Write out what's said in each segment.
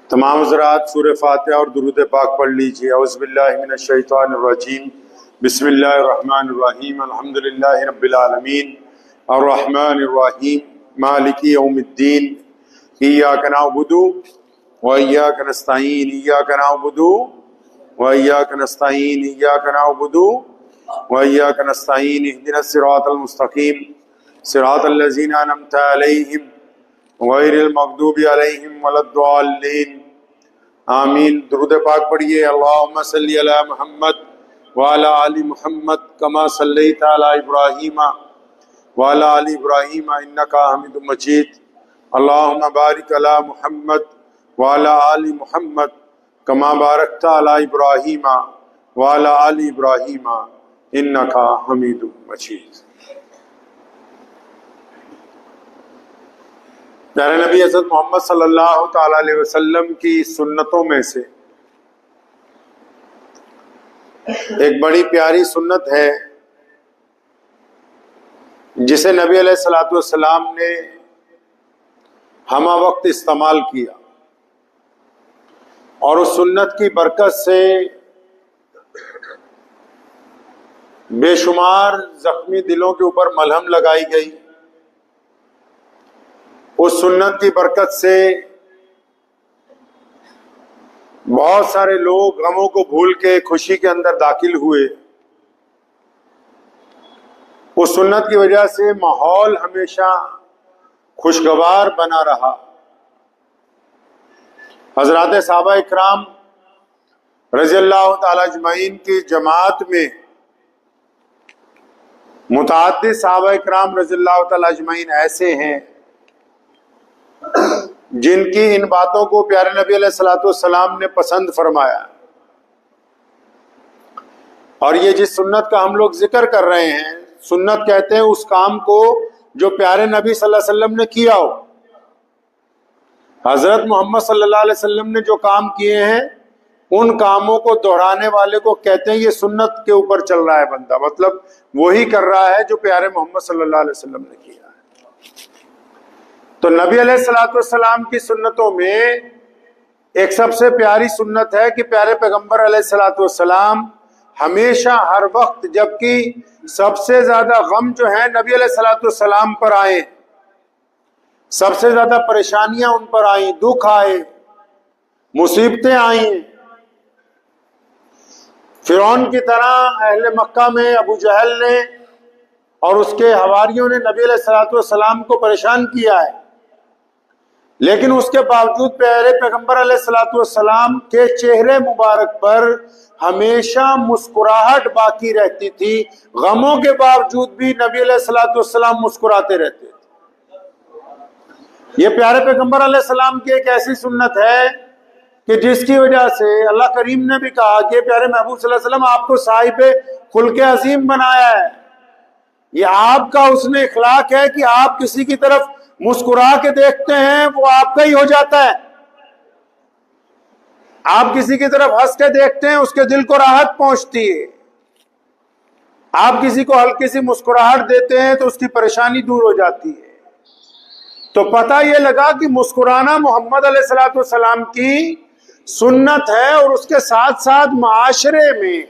تمام حضرات سورہ فاتحہ اور درود پاک پڑھ لیجیے۔ اعوذ باللہ من الشیطان الرجیم، بسم اللہ الرحمن الرحیم، الحمدللہ رب العالمین، الرحمن الرحیم، مالک یوم الدین، ایاک نعبد و ایاک نستعین، ایاک نعبد و ایاک نستعین، ایاک نعبد و ایاک نستعین، اہدنا الصراط المستقیم صراط الذین انعمت علیہم غیر المغضوب علیہم ولا الضالین، آمین۔ درود پاک پڑھیے۔ اللہم صلی علی محمد وعلی آل محمد کما صلیت علی ابراہیم وعلی آل ابراہیم انک حمید مجید۔ اللہم بارک علی محمد وعلی آل محمد کما بارکت علی ابراہیم وعلی آل ابراہیم انک حمید مجید۔ پیارے نبی حضرت محمد صلی اللہ تعالی علیہ وسلم کی سنتوں میں سے ایک بڑی پیاری سنت ہے جسے نبی علیہ الصلوۃ والسلام نے ہمہ وقت استعمال کیا، اور اس سنت کی برکت سے بے شمار زخمی دلوں کے اوپر ملہم لگائی گئی۔ اس سنت کی برکت سے بہت سارے لوگ غموں کو بھول کے خوشی کے اندر داخل ہوئے۔ اس سنت کی وجہ سے ماحول ہمیشہ خوشگوار بنا رہا۔ حضرات صحابہ اکرام رضی اللہ تعالی اجمعین کی جماعت میں متعدد صحابہ اکرام رضی اللہ تعالی اجمعین ایسے ہیں جن کی ان باتوں کو پیارے نبی علیہ الصلوۃ والسلام نے پسند فرمایا، اور یہ جس سنت کا ہم لوگ ذکر کر رہے ہیں، سنت کہتے ہیں اس کام کو جو پیارے نبی صلی اللہ علیہ وسلم نے کیا ہو۔ حضرت محمد صلی اللہ علیہ وسلم نے جو کام کیے ہیں ان کاموں کو دہرانے والے کو کہتے ہیں یہ سنت کے اوپر چل رہا ہے بندہ، مطلب وہی کر رہا ہے جو پیارے محمد صلی اللہ علیہ وسلم نے کیا ہے۔ تو نبی علیہ الصلوۃ والسلام کی سنتوں میں ایک سب سے پیاری سنت ہے کہ پیارے پیغمبر علیہ الصلوۃ والسلام ہمیشہ ہر وقت، جبکہ سب سے زیادہ غم جو ہے نبی علیہ الصلوۃ والسلام پر آئے، سب سے زیادہ پریشانیاں ان پر آئیں، دکھ آئے، مصیبتیں آئیں، فرعون کی طرح اہل مکہ میں ابو جہل نے اور اس کے حواریوں نے نبی علیہ الصلوۃ والسلام کو پریشان کیا ہے، لیکن اس کے باوجود پیارے پیغمبر علیہ الصلوۃ والسلام کے چہرے مبارک پر ہمیشہ مسکراہٹ باقی رہتی تھی۔ غموں کے باوجود بھی نبی علیہ الصلوۃ والسلام مسکراتے رہتے تھے۔ یہ پیارے پیغمبر علیہ السلام کی ایک ایسی سنت ہے کہ جس کی وجہ سے اللہ کریم نے بھی کہا کہ پیارے محبوب صلی اللہ علیہ وسلم آپ کو صاحب خلق عظیم بنایا ہے۔ یہ آپ کا حسن اخلاق ہے کہ آپ کسی کی طرف مسکرا کے دیکھتے ہیں وہ آپ کا ہی ہو جاتا ہے، آپ کسی کی طرف ہنس کے دیکھتے ہیں اس کے دل کو راحت پہنچتی ہے، آپ کسی کو ہلکی سی مسکراہٹ دیتے ہیں تو اس کی پریشانی دور ہو جاتی ہے۔ تو پتہ یہ لگا کہ مسکرانا محمد علیہ الصلوۃ والسلام کی سنت ہے، اور اس کے ساتھ ساتھ معاشرے میں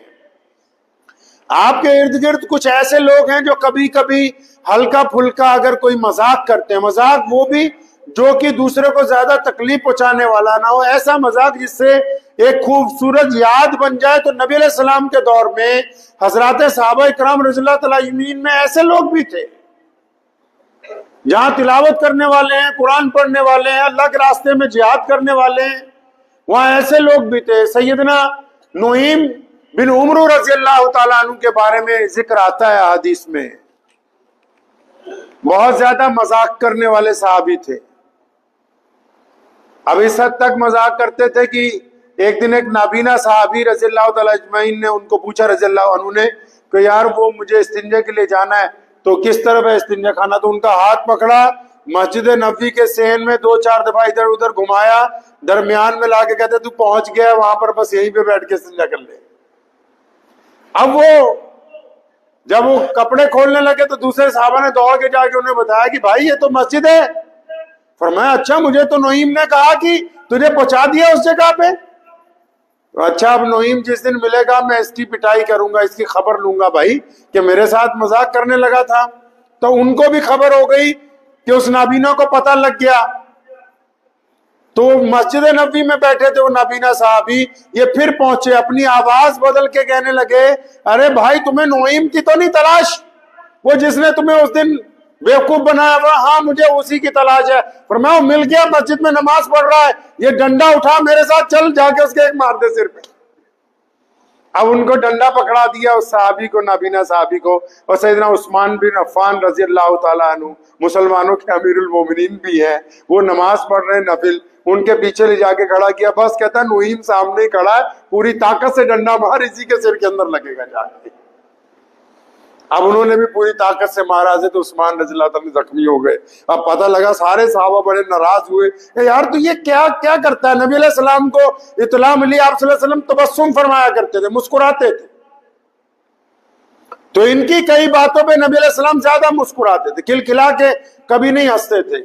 آپ کے ارد گرد کچھ ایسے لوگ ہیں جو کبھی کبھی ہلکا پھلکا اگر کوئی مذاق کرتے ہیں، مذاق وہ بھی جو کہ دوسرے کو زیادہ تکلیف پہنچانے والا نہ ہو، ایسا مذاق جس سے ایک خوبصورت یاد بن جائے، تو نبی علیہ السلام کے دور میں حضرات صحابہ اکرام رضی اللہ تعالی عنہم میں ایسے لوگ بھی تھے۔ جہاں تلاوت کرنے والے ہیں، قرآن پڑھنے والے ہیں، اللہ کے راستے میں جہاد کرنے والے ہیں، وہاں ایسے لوگ بھی تھے۔ سیدنا نعیم بن عمر رضی اللہ تعالیٰ عنہ کے بارے میں ذکر آتا ہے حدیث میں، بہت زیادہ مذاق کرنے والے صحابی تھے۔ اب اس حد تک مذاق کرتے تھے کہ ایک دن ایک نابینا صحابی رضی اللہ تعالیٰ اجمعین نے ان کو پوچھا رضی اللہ عنہ نے کہ یار وہ مجھے استنجے کے لیے جانا ہے تو کس طرف ہے استنجا خانہ؟ تو ان کا ہاتھ پکڑا، مسجد نبوی کے صحن میں 2-4 دفعہ ادھر ادھر گھمایا، درمیان میں لا کے کہتے تو پہنچ گیا وہاں پر، بس یہیں پہ بیٹھ کے استنجا کر لے۔ اب وہ جب وہ کپڑے کھولنے لگے تو دوسرے صحابہ نے دوڑ کے جا کے انہیں بتایا کہ بھائی یہ تو مسجد ہے۔ فرمایا اچھا، مجھے تو نعیم نے کہا کہ تجھے پہنچا دیا اس جگہ پہ. اچھا اب نعیم جس دن ملے گا میں اس کی پٹائی کروں گا, اس کی خبر لوں گا بھائی کہ میرے ساتھ مذاق کرنے لگا تھا. تو ان کو بھی خبر ہو گئی کہ اس نابینا کو پتہ لگ گیا. تو مسجد نبوی میں بیٹھے تھے وہ نابینا صحابی, یہ پھر پہنچے, اپنی آواز بدل کے کہنے لگے ارے بھائی تمہیں نعیم کی تو نہیں تلاش, وہ جس نے تمہیں اس دن بیوقوف بنایا ہوا؟ ہاں مجھے اسی کی تلاش ہے. فرمایا وہ مل گیا, مسجد میں نماز پڑھ رہا ہے, یہ ڈنڈا اٹھا میرے ساتھ چل, جا کے اس کے ایک مار دے سر پہ. اب ان کو ڈنڈا پکڑا دیا اس صحابی کو, نابینا صحابی کو. اور سیدنا عثمان بن عفان رضی اللہ تعالیٰ عنہ مسلمانوں کے امیر المومنین بھی ہیں, وہ نماز پڑھ رہے ہیں نفل, ان کے پیچھے لے جا کے کھڑا کیا, بس کہتا ہے نعیم سامنے کھڑا ہے, پوری طاقت سے ڈنڈا مار, اسی کے سر کے اندر لگے گا جا کے. اب انہوں نے بھی پوری طاقت سے مارا, حضرت عثمان رضی اللہ تعالیٰ زخمی ہو گئے. اب پتہ لگا سارے صحابہ بڑے ناراض ہوئے, یار تو یہ کیا کرتا ہے. نبی علیہ السلام کو اطلاع ملی, آپ صلی اللہ علیہ وسلم تبسم فرمایا کرتے تھے, مسکراتے تھے. تو ان کی کئی باتوں پہ نبی علیہ السلام زیادہ مسکراتے تھے, کھلکھلا کے کبھی نہیں ہنستے تھے.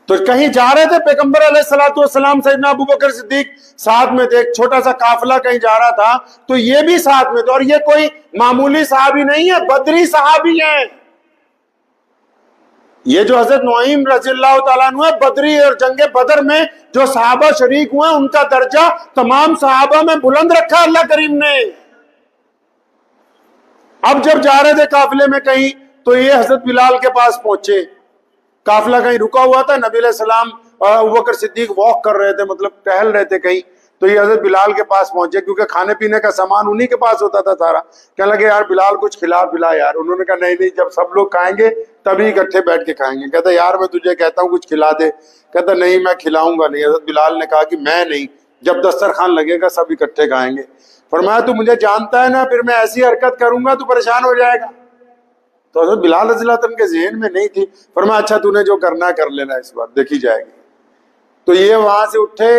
تو کہیں جا رہے تھے پیغمبر علیہ السلام, سیدنا ابو بکر صدیق ساتھ میں تھے, ایک چھوٹا سا قافلہ کہیں جا رہا تھا تو یہ بھی ساتھ میں تھے. اور یہ کوئی معمولی صحابی نہیں ہے, بدری صحابی ہیں. یہ جو حضرت نعیم رضی اللہ تعالیٰ عنہ بدری اور جنگ بدر میں جو صحابہ شریک ہوئے, ان کا درجہ تمام صحابہ میں بلند رکھا اللہ کریم نے. اب جب جا رہے تھے قافلے میں کہیں تو یہ حضرت بلال کے پاس پہنچے. قافلہ کہیں رکا ہوا تھا, نبی علیہ السلام اور ابوبکر صدیق واک کر رہے تھے, مطلب ٹہل رہے تھے کہیں. تو یہ حضرت بلال کے پاس پہنچے, کیونکہ کھانے پینے کا سامان انہی کے پاس ہوتا تھا سارا. کہنے لگے یار بلال کچھ کھلا پلا یار. انہوں نے کہا نہیں, جب سب لوگ کھائیں گے تبھی اکٹھے بیٹھ کے کھائیں گے. کہتا یار میں تجھے کہتا ہوں کچھ کھلا دے. کہتا نہیں میں کھلاؤں گا نہیں. حضرت بلال نے کہا کہ میں نہیں, جب دسترخوان لگے گا سب اکٹھے کھائیں گے. فرمایا تو مجھے جانتا ہے نا, پھر میں ایسی حرکت کروں گا تو پریشان ہو جائے گا. تو حضرت بلال رضی اللہ عنہ کے ذہن میں نہیں تھی. فرمایا اچھا تو نے جو کرنا ہے کر لینا, اس بار دیکھی جائے گی. تو یہ وہاں سے اٹھے,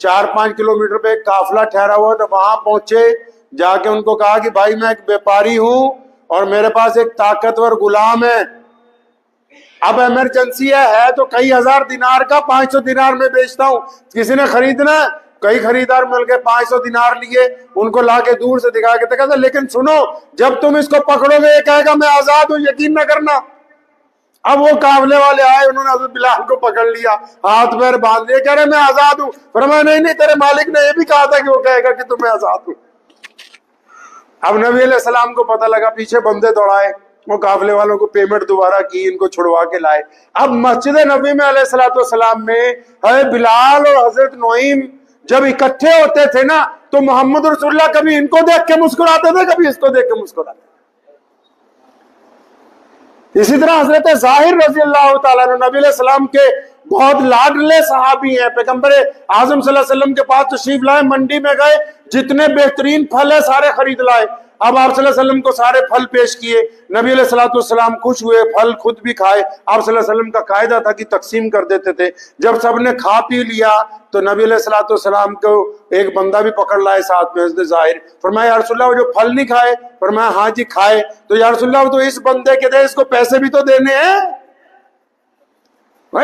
4-5 کلومیٹر پہ ایک قافلہ ٹھہرا ہوا تھا, وہاں پہنچے. جا کے ان کو کہا کہ بھائی میں ایک بیپاری ہوں اور میرے پاس ایک طاقتور غلام ہے, اب ایمرجنسی ہے تو کئی ہزار دینار کا 500 دینار میں بیچتا ہوں, کسی نے خریدنا. کئی خریدار مل گئے, 500 دینار لیے, ان کو لا کے دور سے دکھا کے کہا لیکن سنو جب تم اس کو پکڑو گے یہ کہے گا میں آزاد ہوں, یقین نہ کرنا. اب وہ قافلے والے آئے, انہوں نے حضرت بلال کو پکڑ لیا, ہاتھ پیر باندھ لیے, کہہ رہے میں آزاد ہوں. فرمایا نہیں تیرے مالک نے یہ بھی کہا تھا کہ وہ کہے گا کہ تمہیں آزاد ہوں. اب نبی علیہ السلام کو پتہ لگا, پیچھے بندے دوڑائے, وہ قافلے والوں کو پیمنٹ دوبارہ کی, ان کو چھڑوا کے لائے. اب مسجد نبوی میں علیہ السلام میں حضرت بلال اور حضرت نعیم جب اکٹھے ہوتے تھے نا تو محمد رسول اللہ کبھی ان کو دیکھ کے مسکراتے تھے, کبھی اس کو دیکھ کے مسکراتے تھے. اسی طرح حضرت ظاہر رضی اللہ تعالیٰ عنہ نبی علیہ السلام کے بہت لاڈلے صحابی ہیں. پیغمبر اعظم صلی اللہ علیہ وسلم کے پاس تشریف لائے, منڈی میں گئے, جتنے بہترین پھل ہے سارے خرید لائے. اب آپ صلی اللہ علیہ وسلم کو سارے پھل پیش کیے, نبی علیہ السلام خوش ہوئے, پھل خود بھی کھائے. آپ صلی اللہ علیہ وسلم کا قاعدہ تھا کہ تقسیم کر دیتے تھے. جب سب نے کھا پی لیا تو نبی علیہ السلام کو ایک بندہ بھی پکڑ لائے ساتھ میں, حضرت ظاہر. فرمایا یا رسول اللہ وہ جو پھل نہیں کھائے؟ فرمایا ہاں جی کھائے. تو یا رسول اللہ وہ تو اس بندے کے تھے, اس کو پیسے بھی تو دینے ہیں.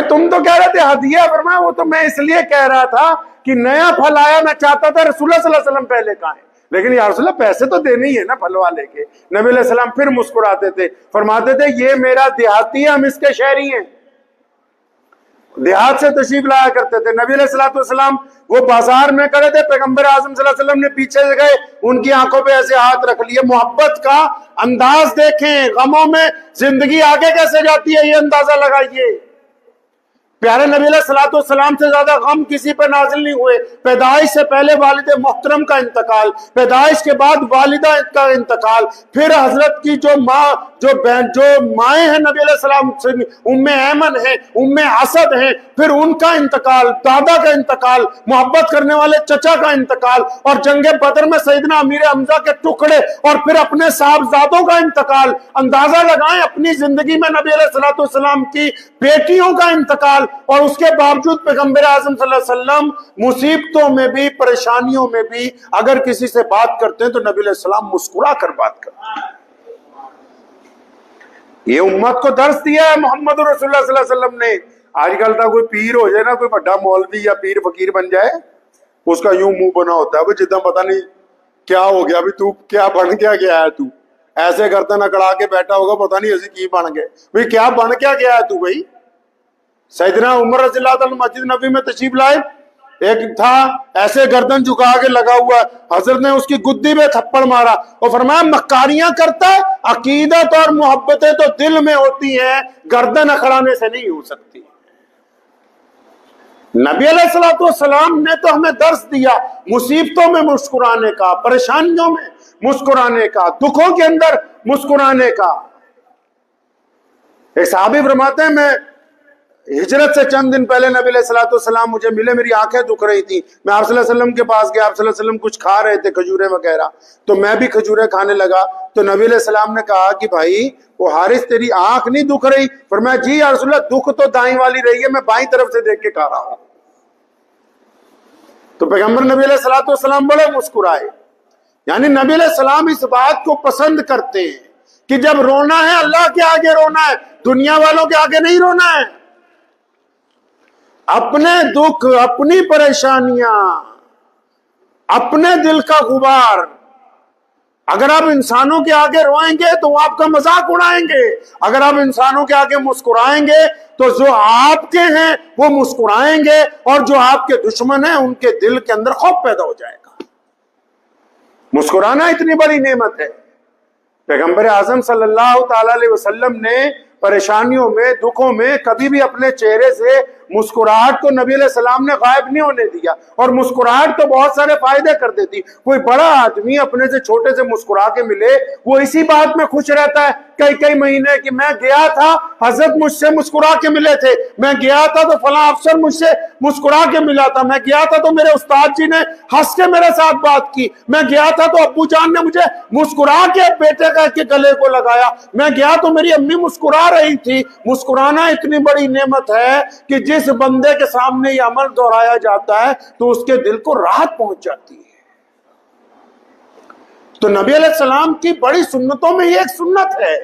تم تو کہہ رہے تھے ہدیہ. فرمایا وہ تو میں اس لیے کہہ رہا تھا کہ نیا پھل آیا, میں چاہتا تھا رسول اللہ صلی اللہ علیہ وسلم پہلے کھائیں, لیکن یا رسول اللہ پیسے تو دینے ہی ہے نا پھل والے کے. نبی علیہ السلام پھر مسکراتے تھے, فرماتے تھے یہ میرا دیہاتی ہے, ہم اس کے شہری ہیں. دیہات سے تشریف لایا کرتے تھے. نبی علیہ السلام وہ بازار میں کھڑے تھے, پیغمبر اعظم صلی اللہ علیہ وسلم نے پیچھے سے گئے, ان کی آنکھوں پہ ایسے ہاتھ رکھ لیے. محبت کا انداز دیکھیں, غموں میں زندگی آگے کیسے جاتی ہے یہ اندازہ لگائیے. پیارے نبی علیہ السلام سے زیادہ غم کسی پر نازل نہیں ہوئے. پیدائش سے پہلے والد محترم کا انتقال, پیدائش کے بعد والدہ کا انتقال, پھر حضرت کی جو مائیں ہیں نبی علیہ السلام سے, ام ایمن ہیں, ام اسد ہیں, پھر ان کا انتقال, دادا کا انتقال, محبت کرنے والے چچا کا انتقال, اور جنگ بدر میں سیدنا امیر حمزہ کے ٹکڑے, اور پھر اپنے صاحبزادوں کا انتقال. اندازہ لگائیں اپنی زندگی میں نبی علیہ السلام کی بیٹیوں کا انتقال, اور اس کے باوجود پیغمبر اعظم صلی اللہ علیہ وسلم مصیبتوں میں بھی, پریشانیوں میں بھی اگر کسی سے بات کرتے ہیں تو نبی علیہ السلام مسکرا کر بات کرتے ہیں. یہ امت کو درس دیا ہے محمد رسول اللہ صلی اللہ علیہ وسلم نے. آج کل تو کوئی پیر ہو جائے نا, کوئی بڑا مولوی یا پیر فقیر بن جائے, اس کا یوں منہ بنا ہوتا ہے جدہ پتہ نہیں کیا ہو گیا, ابھی تو کیا بن کیا گیا ہے, تو ایسے گردن اکڑا کے بیٹھا ہوگا, پتہ نہیں ایسے کی بن گئے بھائی, کیا بن کیا گیا ہے تو بھائی. سیدنا عمر رضی اللہ تعالیٰ مسجد نبی میں تشریف لائے, ایک تھا ایسے گردن جھکا کے لگا ہوا ہے, حضرت نے اس کی گدی میں تھپڑ مارا اور فرمایا مکاریاں کرتا ہے, عقیدت اور محبتیں تو دل میں ہوتی ہیں, گردن اکڑانے سے نہیں ہو سکتی. نبی علیہ الصلوۃ والسلام نے تو ہمیں درس دیا مصیبتوں میں مسکرانے کا, پریشانیوں میں مسکرانے کا, دکھوں کے اندر مسکرانے کا. ایک صحابی فرماتے ہیں میں ہجرت سے چند دن پہلے نبی علیہ الصلوۃ والسلام مجھے ملے, میری آنکھیں دکھ رہی تھی, میں آپ صلی اللہ علیہ وسلم کے پاس گیا, آپ صلی اللہ علیہ وسلم کچھ کھا رہے تھے کھجوریں وغیرہ, تو میں بھی کھجوریں کھانے لگا. تو نبی علیہ السلام نے کہا کہ بھائی وہ حارث تیری آنکھ نہیں دکھ رہی؟ فرمایا جی یا رسول اللہ, دکھ تو دائیں والی رہی ہے, میں بائیں طرف سے دیکھ کے کھا رہا ہوں. تو پیغمبر نبی علیہ الصلوۃ والسلام بڑے مسکرائے. یعنی نبی علیہ السلام اس بات کو پسند کرتے ہیں کہ جب رونا ہے اللہ کے آگے رونا ہے, دنیا والوں کے آگے نہیں رونا ہے. اپنے دکھ, اپنی پریشانیاں, اپنے دل کا غبار, اگر آپ انسانوں کے آگے روئیں گے تو وہ آپ کا مذاق اڑائیں گے, اگر آپ انسانوں کے آگے مسکرائیں گے تو جو آپ کے ہیں وہ مسکرائیں گے, اور جو آپ کے دشمن ہیں ان کے دل کے اندر خوف پیدا ہو جائے گا. مسکرانا اتنی بڑی نعمت ہے. پیغمبر اعظم صلی اللہ تعالی علیہ وسلم نے پریشانیوں میں, دکھوں میں کبھی بھی اپنے چہرے سے مسکراہٹ کو نبی علیہ السلام نے غائب نہیں ہونے دیا, اور مسکراہٹ تو بہت سارے فائدے کر دیتی. کوئی بڑا آدمی اپنے سے چھوٹے سے مسکرا کے ملے, وہ اسی بات میں خوش رہتا ہے کئی کئی مہینے کہ میں گیا تھا حضرت مجھ سے مسکرا کے ملے تھے, میں گیا تھا تو فلاں افسر مجھ سے مسکرا کے ملا تھا, میں گیا تھا تو میرے استاد جی نے ہنس کے میرے ساتھ بات کی, میں گیا تھا تو ابو جان نے مجھے مسکرا کے بیٹے کے گلے کو لگایا, میں گیا تو میری امی مسکرا رہی تھی. مسکرانا اتنی بڑی نعمت ہے کہ جس بندے کے سامنے یہ عمل دہرایا جاتا ہے تو اس کے دل کو راحت پہنچ جاتی ہے. تو نبی علیہ السلام کی بڑی سنتوں میں یہ ایک سنت ہے.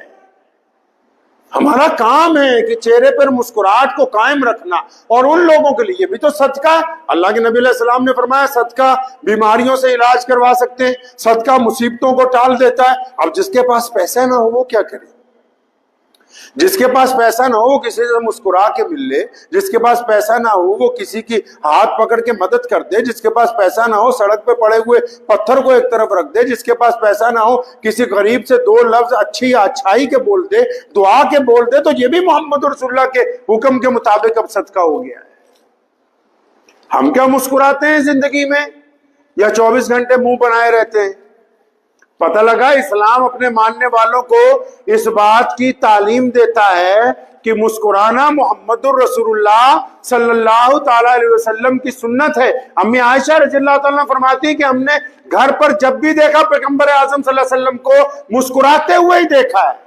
ہمارا کام ہے کہ چہرے پر مسکراہٹ کو قائم رکھنا, اور ان لوگوں کے لیے بھی تو صدقہ ہے. اللہ کے نبی علیہ السلام نے فرمایا صدقہ بیماریوں سے علاج کروا سکتے ہیں, صدقہ مصیبتوں کو ٹال دیتا ہے. اب جس کے پاس پیسہ نہ ہو وہ کیا کرے؟ جس کے پاس پیسہ نہ ہو وہ کسی سے مسکرا کے مل لے, جس کے پاس پیسہ نہ ہو وہ کسی کی ہاتھ پکڑ کے مدد کر دے, جس کے پاس پیسہ نہ ہو سڑک پہ پڑے ہوئے پتھر کو ایک طرف رکھ دے, جس کے پاس پیسہ نہ ہو کسی غریب سے دو لفظ اچھی یا اچھائی کے بول دے, دعا کے بول دے, تو یہ بھی محمد رسول اللہ کے حکم کے مطابق اب صدقہ ہو گیا ہے. ہم کیا مسکراتے ہیں زندگی میں, یا 24 گھنٹے منہ بنائے رہتے ہیں؟ پتہ لگا اسلام اپنے ماننے والوں کو اس بات کی تعلیم دیتا ہے کہ مسکرانا محمد الرسول اللہ صلی اللہ تعالی علیہ وسلم کی سنت ہے. امی عائشہ رضی اللہ تعالیٰ فرماتی ہیں کہ ہم نے گھر پر جب بھی دیکھا پیغمبر اعظم صلی اللہ علیہ وسلم کو مسکراتے ہوئے ہی دیکھا ہے,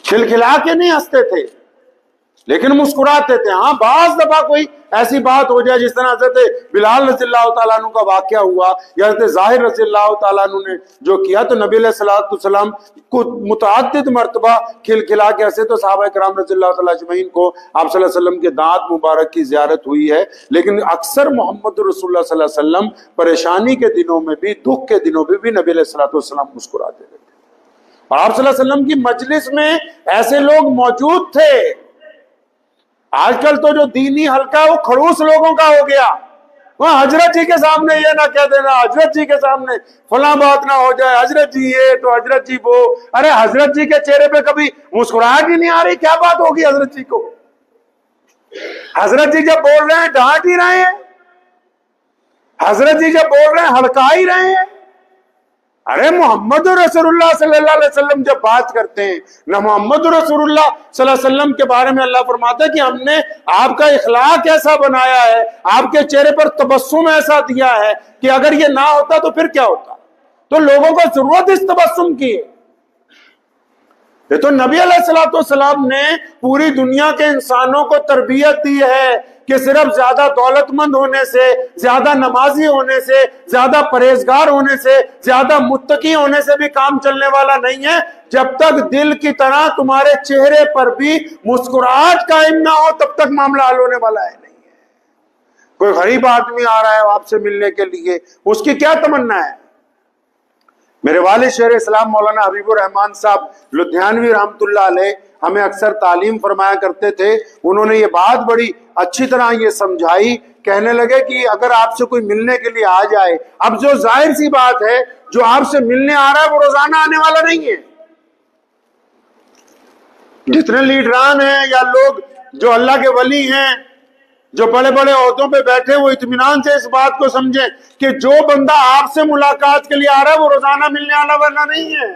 کھلکھلا کے نہیں ہنستے تھے لیکن مسکراتے تھے. ہاں بعض دفعہ کوئی ایسی بات ہو جائے جس طرح حضرت بلال رضی اللہ تعالیٰ عنہ کا واقعہ ہوا, یا حضرت ظاہر رضی اللہ تعالیٰ عنہ نے جو کیا, تو نبی علیہ الصلوۃ والسلام کو متعدد مرتبہ کھلکھلا کے ہنسے. تو صحابہ کرام رضی اللہ تعالیٰ اجمعین کو آپ صلی اللہ علیہ وسلم کے دانت مبارک کی زیارت ہوئی ہے, لیکن اکثر محمد رسول اللہ صلی اللہ علیہ وسلم پریشانی کے دنوں میں بھی, دکھ کے دنوں میں بھی نبی علیہ الصلوۃ والسلام مسکراتے رہتے. اور آپ صلی اللہ علیہ وسلم کی مجلس میں ایسے لوگ موجود تھے. آج کل تو جو دینی حلقہ ہے وہ خڑوس لوگوں کا ہو گیا. وہاں حضرت جی کے سامنے یہ نہ کہہ دینا, حضرت جی کے سامنے فلاں بات نہ ہو جائے, حضرت جی یہ تو حضرت جی وہ. ارے حضرت جی کے چہرے پہ کبھی مسکراہٹ ہی نہیں آ رہی, کیا بات ہوگی حضرت جی کو؟ حضرت جی جب بول رہے ہیں ڈانٹ ہی رہے ہیں, حضرت جی جب بول رہے ہیں ہڑکا ہی رہے ہیں. ارے محمد رسول اللہ صلی اللہ علیہ وسلم جب بات کرتے ہیں نہ, محمد رسول اللہ صلی اللہ علیہ وسلم کے بارے میں اللہ فرماتا ہے کہ ہم نے آپ کا اخلاق ایسا بنایا ہے, آپ کے چہرے پر تبسم ایسا دیا ہے کہ اگر یہ نہ ہوتا تو پھر کیا ہوتا. تو لوگوں کو ضرورت اس تبسم کی ہے. یہ تو نبی علیہ الصلوۃ والسلام نے پوری دنیا کے انسانوں کو تربیت دی ہے کہ صرف زیادہ دولت مند ہونے سے، زیادہ نمازی ہونے سے، زیادہ پرہیزگار ہونے سے، زیادہ متقی ہونے سے بھی کام چلنے والا نہیں ہے، جب تک دل کی طرح تمہارے چہرے پر بھی مسکراہٹ قائم نہ ہو تب تک معاملہ حل ہونے والا ہے نہیں ہے۔ کوئی غریب آدمی آ رہا ہے آپ سے ملنے کے لیے، اس کی کیا تمنا ہے؟ میرے والد شیخ اسلام مولانا حبیب الرحمان صاحب لدھیانوی رحمۃ اللہ علیہ ہمیں اکثر تعلیم فرمایا کرتے تھے، انہوں نے یہ بات بڑی اچھی طرح یہ سمجھائی، کہنے لگے کہ اگر آپ سے کوئی ملنے کے لیے آ جائے، اب جو ظاہر سی بات ہے جو آپ سے ملنے آ رہا ہے وہ روزانہ آنے والا نہیں ہے۔ جتنے لیڈران ہیں یا لوگ جو اللہ کے ولی ہیں، جو بڑے بڑے عہدوں پہ بیٹھے، وہ اطمینان سے اس بات کو سمجھیں کہ جو بندہ آپ سے ملاقات کے لیے آ رہا ہے وہ روزانہ ملنے والا بندہ نہیں ہے۔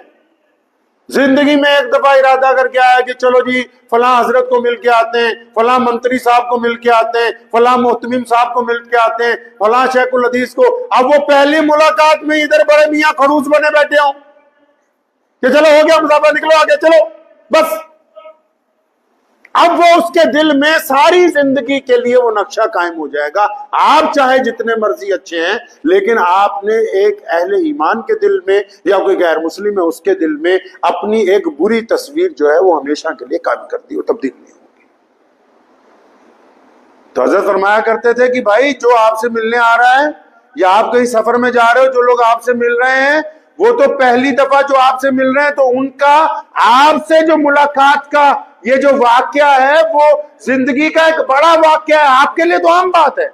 زندگی میں ایک دفعہ ارادہ کر کے آیا کہ چلو جی فلاں حضرت کو مل کے آتے ہیں، فلاں منتری صاحب کو مل کے آتے ہیں، فلاں محتمم صاحب کو مل کے آتے ہیں، فلاں شیخ الحدیث کو، اب وہ پہلی ملاقات میں ادھر بڑے میاں خروس بنے بیٹھے ہوں کہ چلو ہو گیا مسافہ، نکلو آگے چلو بس۔ اب وہ اس کے دل میں ساری زندگی کے لیے وہ نقشہ قائم ہو جائے گا۔ آپ چاہے جتنے مرضی اچھے ہیں، لیکن آپ نے ایک اہل ایمان کے دل میں یا کوئی غیر مسلم ہے اس کے دل میں اپنی ایک بری تصویر جو ہے وہ ہمیشہ کے لیے قائم کر دی، وہ تبدیل نہیں ہوگی۔ تو حضرت فرمایا کرتے تھے کہ بھائی جو آپ سے ملنے آ رہا ہے یا آپ کہیں سفر میں جا رہے ہو، جو لوگ آپ سے مل رہے ہیں وہ تو پہلی دفعہ جو آپ سے مل رہے ہیں تو ان کا آپ سے جو ملاقات کا یہ جو واقعہ ہے وہ زندگی کا ایک بڑا واقعہ ہے، آپ کے لیے تو عام بات ہے۔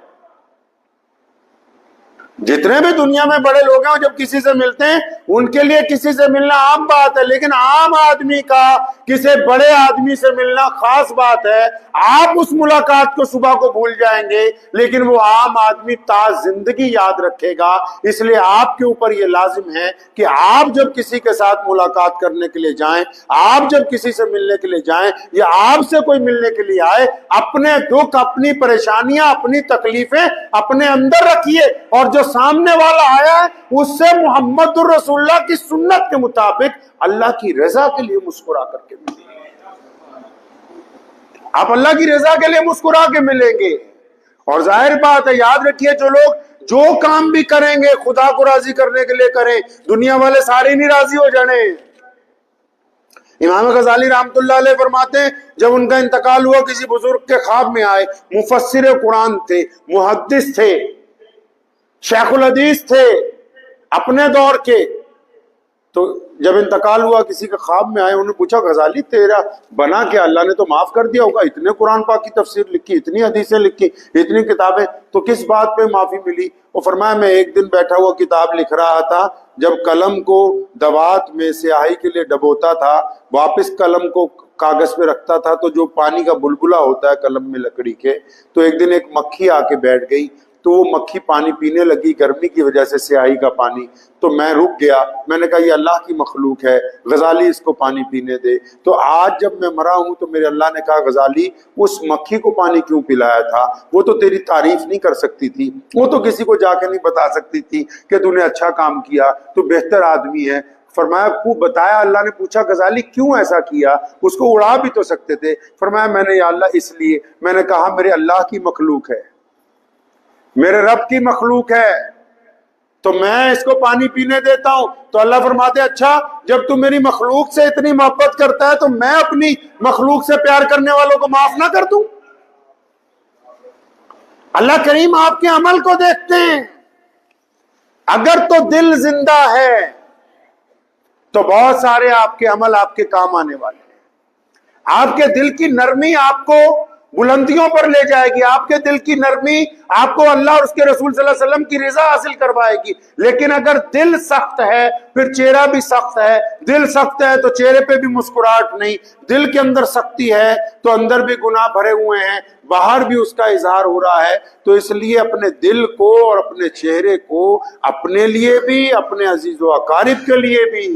جتنے بھی دنیا میں بڑے لوگ ہیں جب کسی سے ملتے ہیں ان کے لیے کسی سے ملنا عام بات ہے، لیکن عام آدمی کا کسی بڑے آدمی سے ملنا خاص بات ہے۔ آپ اس ملاقات کو صبح کو بھول جائیں گے لیکن وہ عام آدمی تا زندگی یاد رکھے گا۔ اس لیے آپ کے اوپر یہ لازم ہے کہ آپ جب کسی کے ساتھ ملاقات کرنے کے لیے جائیں، آپ جب کسی سے ملنے کے لیے جائیں یا آپ سے کوئی ملنے کے لیے آئے، اپنے دکھ، اپنی پریشانیاں، اپنی تکلیفیں اپنے اندر رکھیے، اور جو سامنے والا آیا ہے اس سے محمد الرسول اللہ کی سنت کے مطابق اللہ کی رضا کے لیے مسکرا کر کے ملیں گے۔ آپ اللہ کی رضا کے لیے مسکرا کے ملیں گے، اور ظاہر بات ہے یاد رکھیے جو لوگ جو کام بھی کریں گے خدا کو راضی کرنے کے لیے کریں، دنیا والے سارے نہیں راضی ہو جانے۔ امام غزالی رحمۃ اللہ علیہ فرماتے ہیں جب ان کا انتقال ہوا کسی بزرگ کے خواب میں آئے، مفسر قرآن تھے، محدث تھے، شیخ الحدیث تھے اپنے دور کے، تو جب انتقال ہوا کسی کے خواب میں آئے، انہوں نے پوچھا غزالی تیرا بنا کیا؟ اللہ نے تو معاف کر دیا ہوگا، اتنے قرآن پاک کی تفسیر لکھی، اتنی حدیثیں لکھی، اتنی کتابیں، تو کس بات پہ معافی ملی؟ وہ فرمایا میں ایک دن بیٹھا ہوا کتاب لکھ رہا تھا، جب قلم کو دوات میں سیاہی کے لیے ڈبوتا تھا، واپس قلم کو کاغذ پہ رکھتا تھا، تو جو پانی کا بلبلہ ہوتا ہے قلم میں لکڑی کے، تو ایک دن ایک مکھی آ کے بیٹھ گئی، تو وہ مکھی پانی پینے لگی گرمی کی وجہ سے سیاہی کا پانی، تو میں رک گیا، میں نے کہا یہ اللہ کی مخلوق ہے، غزالی اس کو پانی پینے دے۔ تو آج جب میں مرا ہوں تو میرے اللہ نے کہا غزالی اس مکھی کو پانی کیوں پلایا تھا؟ وہ تو تیری تعریف نہیں کر سکتی تھی، وہ تو کسی کو جا کے نہیں بتا سکتی تھی کہ تو نے اچھا کام کیا، تو بہتر آدمی ہے۔ فرمایا کو بتایا، اللہ نے پوچھا غزالی کیوں ایسا کیا؟ اس کو اڑا بھی تو سکتے تھے۔ فرمایا میں نے یا اللہ اس لیے، میں نے کہا میرے اللہ کی مخلوق ہے، میرے رب کی مخلوق ہے، تو میں اس کو پانی پینے دیتا ہوں۔ تو اللہ فرماتے اچھا جب تم میری مخلوق سے اتنی محبت کرتا ہے تو میں اپنی مخلوق سے پیار کرنے والوں کو معاف نہ کر دوں؟ اللہ کریم آپ کے عمل کو دیکھتے ہیں، اگر تو دل زندہ ہے تو بہت سارے آپ کے عمل آپ کے کام آنے والے ہیں۔ آپ کے دل کی نرمی آپ کو بلندیوں پر لے جائے گی، آپ کے دل کی نرمی آپ کو اللہ اور اس کے رسول صلی اللہ علیہ وسلم کی رضا حاصل کروائے گی۔ لیکن اگر دل سخت ہے پھر چہرہ بھی سخت ہے، دل سخت ہے تو چہرے پہ بھی مسکراہٹ نہیں، دل کے اندر سختی ہے تو اندر بھی گناہ بھرے ہوئے ہیں، باہر بھی اس کا اظہار ہو رہا ہے۔ تو اس لیے اپنے دل کو اور اپنے چہرے کو اپنے لیے بھی، اپنے عزیز و اقارب کے لیے بھی،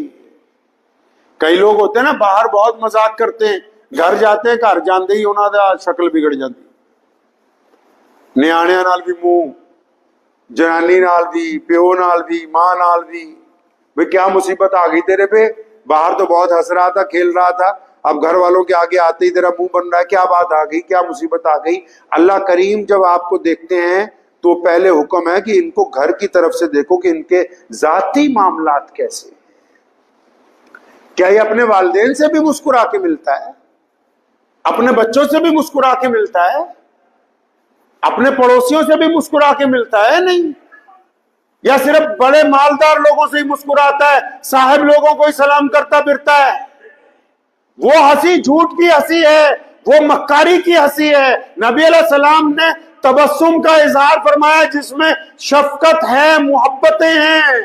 کئی لوگ ہوتے ہیں نا باہر بہت مذاق کرتے ہیں، گھر جاتے ہیں گھر جاندے ہی انہاں دا شکل بگڑ جاندی، نیاਣیاں نال بھی منہ، جنانی نال بھی، پیو نال بھی، ماں نال بھی، بھئی کیا مصیبت آ گئی تیرے پہ؟ باہر تو بہت ہنس رہا تھا، کھیل رہا تھا، اب گھر والوں کے آگے آتے ہی تیرا منہ بن رہا ہے، کیا بات آ گئی، کیا مصیبت آ گئی؟ اللہ کریم جب آپ کو دیکھتے ہیں تو پہلے حکم ہے کہ ان کو گھر کی طرف سے دیکھو کہ ان کے ذاتی معاملات کیسے ہیں۔ کیا یہ اپنے والدین سے بھی مسکرا کے ملتا ہے؟ اپنے بچوں سے بھی مسکرا کے ملتا ہے؟ اپنے پڑوسیوں سے بھی مسکرا کے ملتا ہے؟ نہیں، یا صرف بڑے مالدار لوگوں سے ہی مسکراتا ہے، صاحب لوگوں کو ہی سلام کرتا پھرتا ہے؟ وہ ہنسی جھوٹ کی ہنسی ہے، وہ مکاری کی ہنسی ہے۔ نبی علیہ السلام نے تبسم کا اظہار فرمایا جس میں شفقت ہے، محبتیں ہیں۔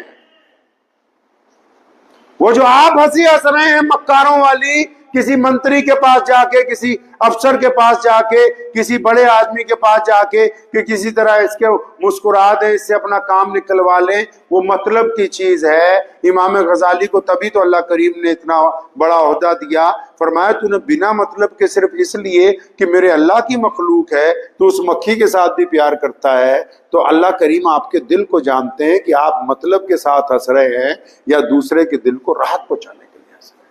وہ جو آپ ہنسی ہنس رہے ہیں مکاروں والی، کسی منتری کے پاس جا کے، کسی افسر کے پاس جا کے، کسی بڑے آدمی کے پاس جا کے کہ کسی طرح اس کے مسکرا دیں، اس سے اپنا کام نکلوا لیں، وہ مطلب کی چیز ہے۔ امام غزالی کو تبھی تو اللہ کریم نے اتنا بڑا عہدہ دیا، فرمایا تو نے بنا مطلب کے صرف اس لیے کہ میرے اللہ کی مخلوق ہے تو اس مکھی کے ساتھ بھی پیار کرتا ہے۔ تو اللہ کریم آپ کے دل کو جانتے ہیں کہ آپ مطلب کے ساتھ ہنس رہے ہیں یا دوسرے کے دل کو راحت پہنچانے کے لیے ہنس رہے ہیں۔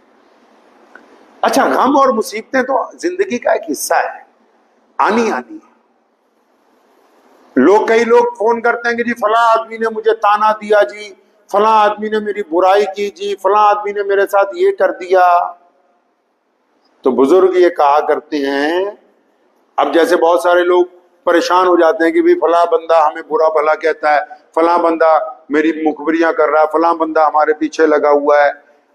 اچھا، غم اور مصیبتیں تو زندگی کا ایک حصہ ہے، آنی ہے۔ کئی لوگ فون کرتے ہیں کہ جی فلاں آدمی نے مجھے تانا دیا، جی فلاں آدمی نے میری برائی کی، جی فلاں آدمی نے میرے ساتھ یہ کر دیا۔ تو بزرگ یہ کہا کرتے ہیں، اب جیسے بہت سارے لوگ پریشان ہو جاتے ہیں کہ بھی فلاں بندہ ہمیں برا بھلا کہتا ہے، فلاں بندہ میری مخبریاں کر رہا ہے، فلاں بندہ ہمارے پیچھے لگا ہوا ہے۔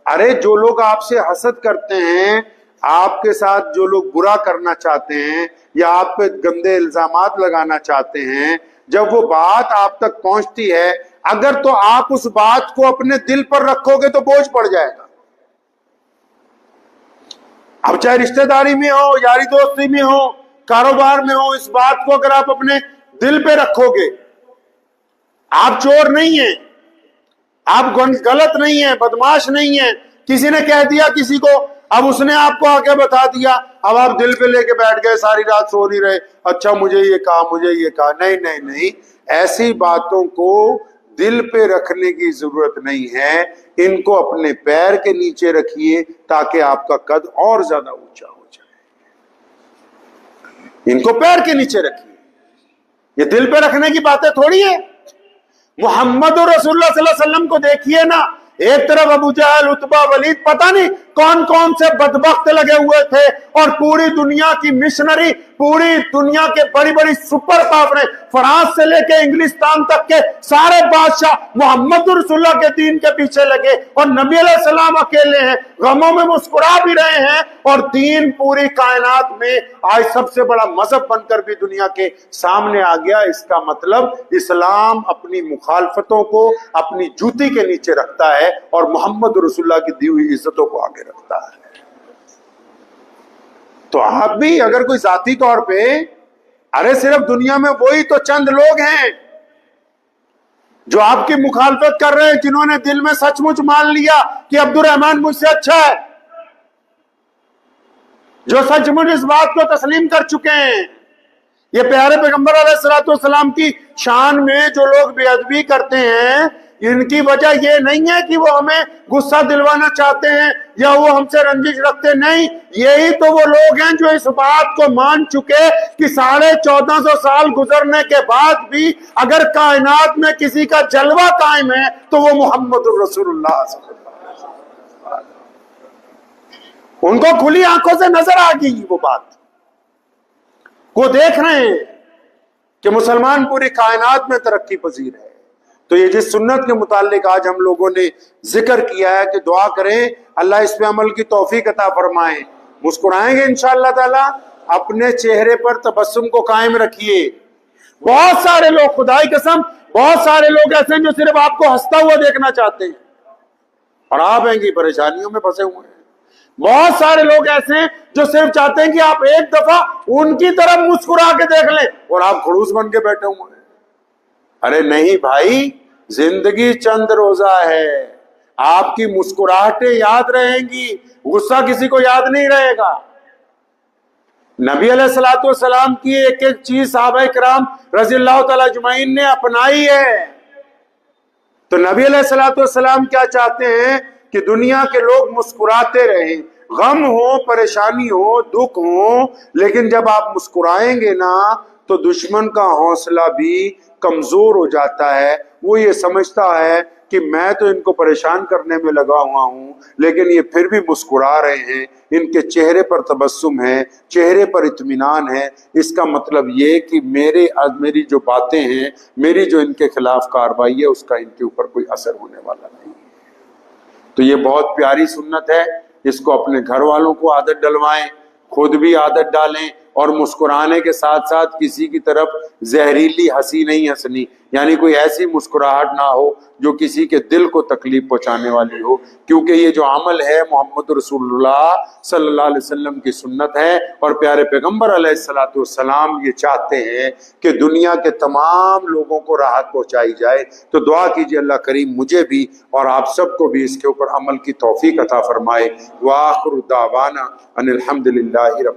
ارے جو لوگ آپ سے حسد کرتے ہیں، آپ کے ساتھ جو لوگ برا کرنا چاہتے ہیں یا آپ پہ گندے الزامات لگانا چاہتے ہیں، جب وہ بات آپ تک پہنچتی ہے، اگر تو آپ اس بات کو اپنے دل پر رکھو گے تو بوجھ پڑ جائے گا۔ اب چاہے رشتہ داری میں ہو، یاری دوستی میں ہو، کاروبار میں ہو، اس بات کو اگر آپ اپنے دل پہ رکھو گے، آپ چور نہیں ہیں، آپ غلط نہیں ہیں، بدماش نہیں ہیں، کسی نے کہہ دیا کسی کو، اب اس نے آپ کو آ کے بتا دیا، اب آپ دل پہ لے کے بیٹھ گئے، ساری رات سو نہیں رہے، اچھا مجھے یہ کہا، مجھے یہ کہا۔ نہیں نہیں نہیں، ایسی باتوں کو دل پہ رکھنے کی ضرورت نہیں ہے، ان کو اپنے پیر کے نیچے رکھیے تاکہ آپ کا قد اور زیادہ اونچا ہو جائے۔ ان کو پیر کے نیچے رکھیے، یہ دل پہ رکھنے کی باتیں تھوڑی ہے۔ محمد رسول اللہ صلی اللہ علیہ وسلم کو دیکھیے نا، ایک طرف ابو جہل، عتبہ، ولید، پتہ نہیں کون کون سے بدبخت لگے ہوئے تھے، اور پوری دنیا کی مشنری، پوری دنیا کے بڑی بڑی سپر پاوریں، فرانس سے لے کے انگلستان تک کے سارے بادشاہ محمد رسول اللہ کے دین کے پیچھے لگے، اور نبی علیہ السلام اکیلے ہیں، غموں میں مسکرا بھی رہے ہیں، اور دین پوری کائنات میں آج سب سے بڑا مذہب بن کر بھی دنیا کے سامنے آ گیا۔ اس کا مطلب اسلام اپنی مخالفتوں کو اپنی جوتی کے نیچے رکھتا ہے اور محمد رسول اللہ کی دی ہوئی عزتوں کو آگے رکھتا ہے۔ تو آپ بھی اگر کوئی ذاتی طور پہ، ارے صرف دنیا میں وہی تو چند لوگ ہیں جو آپ کی مخالفت کر رہے ہیں، جنہوں نے دل میں سچ مچ مان لیا کہ عبد الرحمن مجھ سے اچھا ہے، جو سچ مچ اس بات کو تسلیم کر چکے ہیں۔ یہ پیارے پیغمبر علیہ السلام کی شان میں جو لوگ بے ادبی کرتے ہیں، ان کی وجہ یہ نہیں ہے کہ وہ ہمیں غصہ دلوانا چاہتے ہیں یا وہ ہم سے رنجش رکھتے، نہیں، یہی تو وہ لوگ ہیں جو اس بات کو مان چکے کہ 1450 سال گزرنے کے بعد بھی اگر کائنات میں کسی کا جلوہ قائم ہے تو وہ محمد الرسول اللہ صلی اللہ علیہ وسلم۔ ان کو کھلی آنکھوں سے نظر آ گئی وہ بات، وہ دیکھ رہے ہیں کہ مسلمان پوری کائنات میں ترقی پذیر ہے۔ تو یہ جس سنت کے متعلق آج ہم لوگوں نے ذکر کیا ہے کہ دعا کریں اللہ اس پہ عمل کی توفیق عطا فرمائیں، مسکرائیں گے انشاءاللہ تعالی، اپنے چہرے پر تبسم کو قائم رکھیے۔ بہت سارے لوگ، خدا کی قسم، بہت سارے لوگ ایسے ہیں جو صرف آپ کو ہنستا ہوا دیکھنا چاہتے ہیں، اور آپ ہیں کہ پریشانیوں میں پھنسے ہوئے ہیں۔ بہت سارے لوگ ایسے ہیں جو صرف چاہتے ہیں کہ آپ ایک دفعہ ان کی طرف مسکرا کے دیکھ لیں، اور آپ خڑوس بن کے بیٹھے ہوئے ہیں۔ ارے نہیں بھائی، زندگی چند روزہ ہے، آپ کی مسکراہٹیں یاد رہیں گی، غصہ کسی کو یاد نہیں رہے گا۔ نبی علیہ السلام کی ایک ایک چیز صحابہ کرام رضی اللہ تعالی اجمعین نے اپنائی ہے۔ تو نبی علیہ السلام کیا چاہتے ہیں کہ دنیا کے لوگ مسکراتے رہیں، غم ہو، پریشانی ہو، دکھ ہو، لیکن جب آپ مسکرائیں گے نا تو دشمن کا حوصلہ بھی کمزور ہو جاتا ہے۔ وہ یہ سمجھتا ہے کہ میں تو ان کو پریشان کرنے میں لگا ہوا ہوں، لیکن یہ پھر بھی مسکرا رہے ہیں، ان کے چہرے پر تبسم ہے، چہرے پر اطمینان ہے، اس کا مطلب یہ کہ میری جو باتیں ہیں، میری جو ان کے خلاف کارروائی ہے، اس کا ان کے اوپر کوئی اثر ہونے والا نہیں۔ تو یہ بہت پیاری سنت ہے، اس کو اپنے گھر والوں کو عادت ڈلوائیں، خود بھی عادت ڈالیں، اور مسکرانے کے ساتھ ساتھ کسی کی طرف زہریلی ہنسی نہیں ہنسنی، یعنی کوئی ایسی مسکراہٹ نہ ہو جو کسی کے دل کو تکلیف پہنچانے والی ہو، کیونکہ یہ جو عمل ہے محمد رسول اللہ صلی اللہ علیہ وسلم کی سنت ہے، اور پیارے پیغمبر علیہ الصلوۃ والسلام یہ چاہتے ہیں کہ دنیا کے تمام لوگوں کو راحت پہنچائی جائے۔ تو دعا کیجیے اللہ کریم مجھے بھی اور آپ سب کو بھی اس کے اوپر عمل کی توفیق عطا فرمائے۔ وآخر دعوانا ان الحمد للہ رب